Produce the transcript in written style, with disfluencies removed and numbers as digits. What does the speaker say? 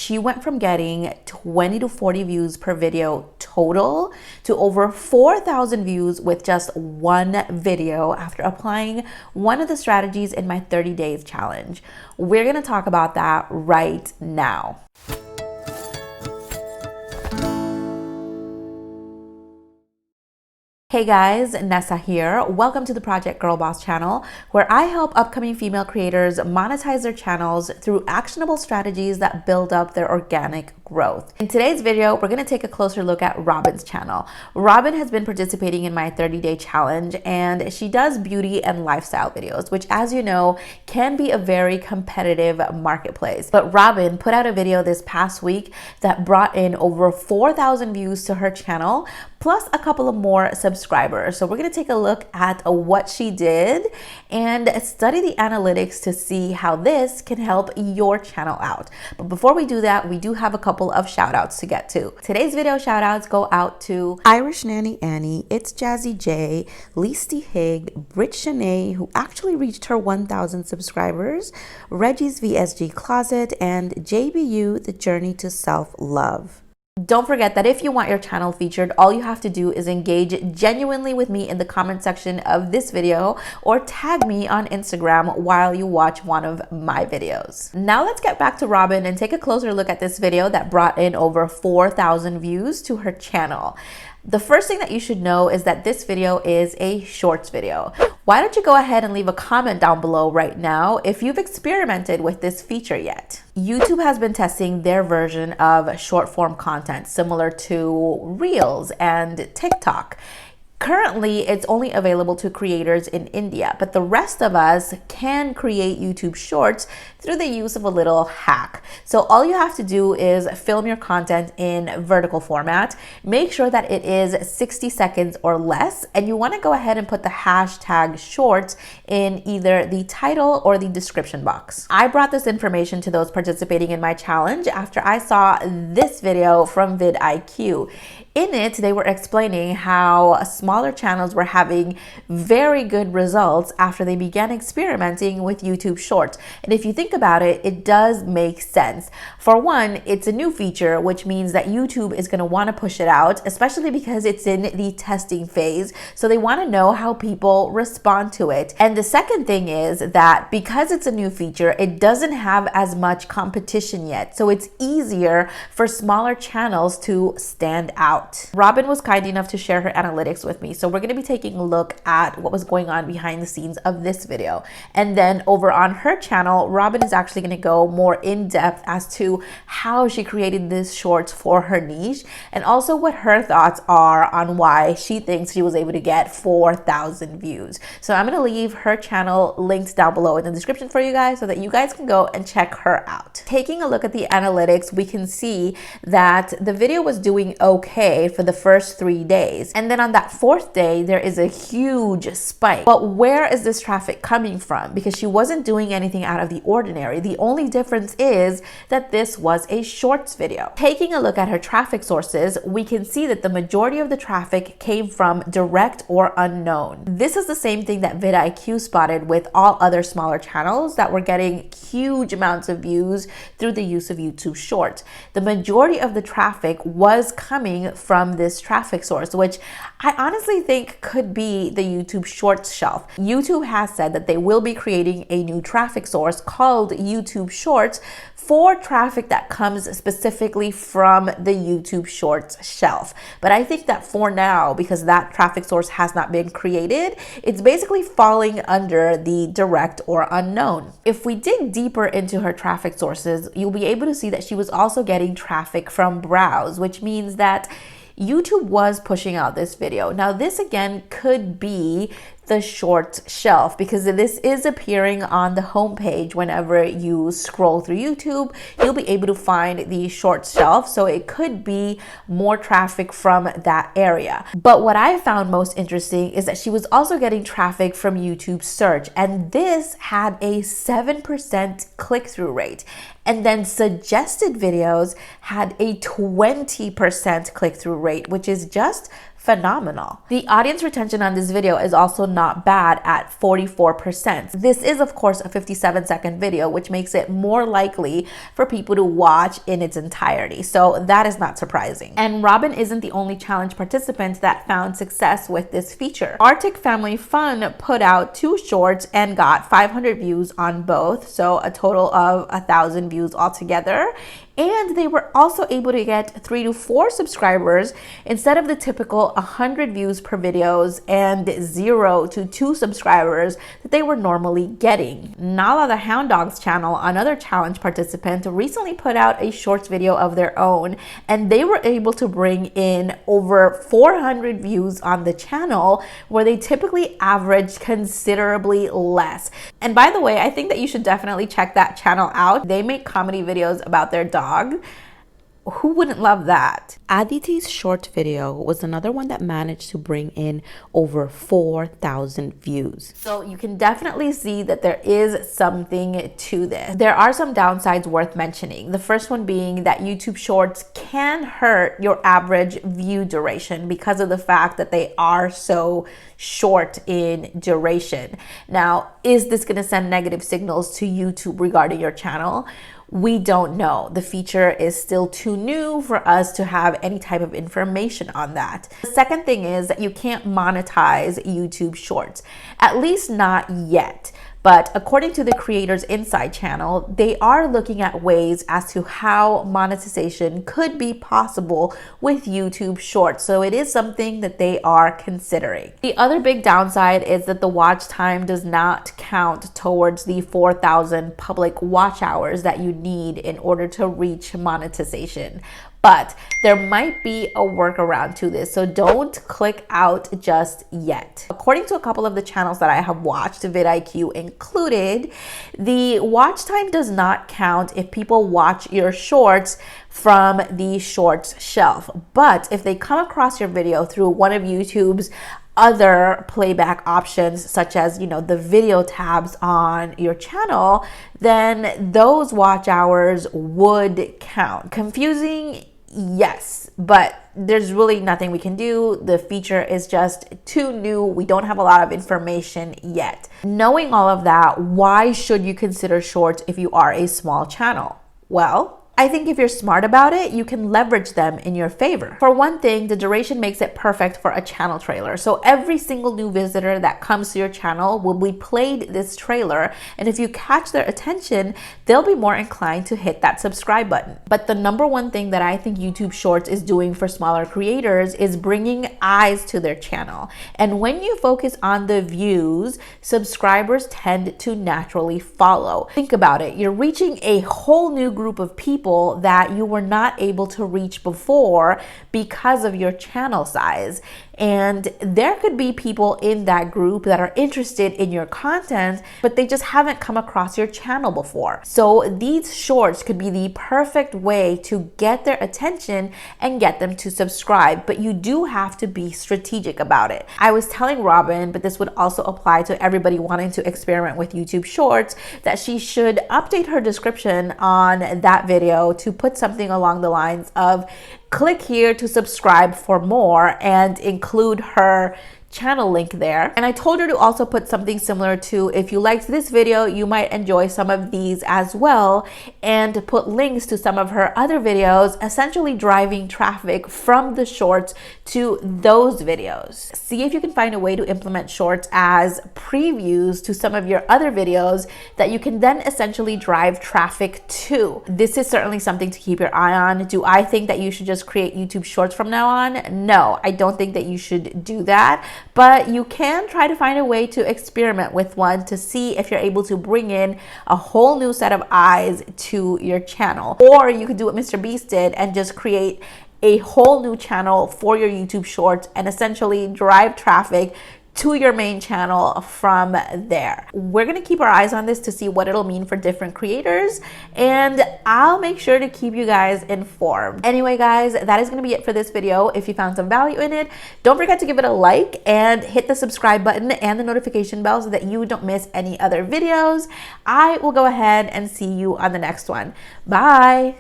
she went from getting 20 to 40 views per video total to over 4,000 views with just one video after applying one of the strategies in my 30 days challenge. We're gonna talk about that right now. Hey guys, Nessa here. Welcome to the Project Girl Boss channel, where I help upcoming female creators monetize their channels through actionable strategies that build up their organic growth. In today's video, we're going to take a closer look at Robin's channel. Robin has been participating in my 30-day challenge, and she does beauty and lifestyle videos, which, as you know, can be a very competitive marketplace. But Robin put out a video this past week that brought in over 4,000 views to her channel, plus a couple of more subscribers. So we're going to take a look at what she did and study the analytics to see how this can help your channel out. But before we do that, we do have a couple of shout outs to get to. Today's video shout outs go out to Irish Nanny Annie, It's Jazzy J, Leasty Hig, Brit Shanae, who actually reached her 1,000 subscribers, Reggie's VSG Closet, and JBU, The Journey to Self-Love. Don't forget that if you want your channel featured, all you have to do is engage genuinely with me in the comment section of this video or tag me on Instagram while you watch one of my videos. Now let's get back to Robin and take a closer look at this video that brought in over 4,000 views to her channel. The first thing that you should know is that this video is a shorts video. Why don't you go ahead and leave a comment down below right now if you've experimented with this feature yet. YouTube has been testing their version of short form content similar to Reels and TikTok. Currently, it's only available to creators in India, but the rest of us can create YouTube Shorts through the use of a little hack. So all you have to do is film your content in vertical format, make sure that it is 60 seconds or less, and you want to go ahead and put the hashtag shorts in either the title or the description box. I brought this information to those participating in my challenge after I saw this video from vidIQ. In it, they were explaining how smaller channels were having very good results after they began experimenting with YouTube Shorts. And if you think about it, it does make sense. For one, it's a new feature, which means that YouTube is going to want to push it out, especially because it's in the testing phase. So they want to know how people respond to it. And the second thing is that because it's a new feature, it doesn't have as much competition yet. So it's easier for smaller channels to stand out. Robin was kind enough to share her analytics with me, so we're going to be taking a look at what was going on behind the scenes of this video. And then over on her channel, Robin is actually going to go more in depth as to how she created this shorts for her niche, and also what her thoughts are on why she thinks she was able to get 4,000 views. So I'm going to leave her channel linked down below in the description for you guys so that you guys can go and check her out. Taking a look at the analytics, we can see that the video was doing okay for the first 3 days. And then on that fourth day, there is a huge spike. But where is this traffic coming from? Because she wasn't doing anything out of the ordinary. The only difference is that this was a shorts video. Taking a look at her traffic sources, we can see that the majority of the traffic came from direct or unknown. This is the same thing that vidIQ spotted with all other smaller channels that were getting huge amounts of views through the use of YouTube Shorts. The majority of the traffic was coming from this traffic source, which I honestly think could be the YouTube Shorts shelf. YouTube has said that they will be creating a new traffic source called YouTube Shorts for traffic that comes specifically from the YouTube Shorts shelf. But I think that for now, because that traffic source has not been created, it's basically falling under the direct or unknown. If we dig deeper into her traffic sources, you'll be able to see that she was also getting traffic from browse, which means that YouTube was pushing out this video. Now, this again could be the short shelf because this is appearing on the homepage. Whenever you scroll through YouTube, you'll be able to find the short shelf. So it could be more traffic from that area. But what I found most interesting is that she was also getting traffic from YouTube search, and this had a 7% click-through rate. And then suggested videos had a 20% click-through rate, which is just phenomenal. The audience retention on this video is also not bad at 44%. This is, of course, a 57-second video, which makes it more likely for people to watch in its entirety. So that is not surprising. And Robin isn't the only challenge participant that found success with this feature. Arctic Family Fun put out 2 shorts and got 500 views on both, so a total of 1,000 views altogether. And they were also able to get 3 to 4 subscribers instead of the typical 100 views per videos and 0 to 2 subscribers that they were normally getting. Nala the Hound Dog's channel, another challenge participant, recently put out a shorts video of their own, and they were able to bring in over 400 views on the channel, where they typically average considerably less. And by the way, I think that you should definitely check that channel out. They make comedy videos about their dog. Who wouldn't love that? Aditi's short video was another one that managed to bring in over 4,000 views. So you can definitely see that there is something to this. There are some downsides worth mentioning. The first one being that YouTube Shorts can hurt your average view duration because of the fact that they are so short in duration. Now, is this going to send negative signals to YouTube regarding your channel? We don't know. The feature is still too new for us to have any type of information on that. The second thing is that you can't monetize YouTube Shorts, at least not yet. But according to the Creators Inside channel, they are looking at ways as to how monetization could be possible with YouTube Shorts. So it is something that they are considering. The other big downside is that the watch time does not count towards the 4,000 public watch hours that you need in order to reach monetization. But there might be a workaround to this, so don't click out just yet. According to a couple of the channels that I have watched, vidIQ included, the watch time does not count if people watch your shorts from the shorts shelf. But if they come across your video through one of YouTube's other playback options, such as, the video tabs on your channel, then those watch hours would count. Confusing? Yes, but there's really nothing we can do. The feature is just too new. We don't have a lot of information yet. Knowing all of that, why should you consider shorts if you are a small channel? Well, I think if you're smart about it, you can leverage them in your favor. For one thing, the duration makes it perfect for a channel trailer. So every single new visitor that comes to your channel will be played this trailer. And if you catch their attention, they'll be more inclined to hit that subscribe button. But the number one thing that I think YouTube Shorts is doing for smaller creators is bringing eyes to their channel. And when you focus on the views, subscribers tend to naturally follow. Think about it. You're reaching a whole new group of people that you were not able to reach before because of your channel size. And there could be people in that group that are interested in your content, but they just haven't come across your channel before. So these shorts could be the perfect way to get their attention and get them to subscribe, but you do have to be strategic about it. I was telling Robin, but this would also apply to everybody wanting to experiment with YouTube Shorts, that she should update her description on that video to put something along the lines of, click here to subscribe for more, and include her channel link there. And I told her to also put something similar to, if you liked this video, you might enjoy some of these as well, and put links to some of her other videos, essentially driving traffic from the shorts to those videos. See if you can find a way to implement shorts as previews to some of your other videos that you can then essentially drive traffic to. This is certainly something to keep your eye on. Do I think that you should just create YouTube Shorts from now on? No, I don't think that you should do that. But you can try to find a way to experiment with one to see if you're able to bring in a whole new set of eyes to your channel. Or you could do what Mr. Beast did and just create a whole new channel for your YouTube Shorts and essentially drive traffic to your main channel from there. We're gonna keep our eyes on this to see what it'll mean for different creators, and I'll make sure to keep you guys informed. Anyway, guys, that is gonna be it for this video. If you found some value in it, don't forget to give it a like and hit the subscribe button and the notification bell so that you don't miss any other videos. I will go ahead and see you on the next one. Bye.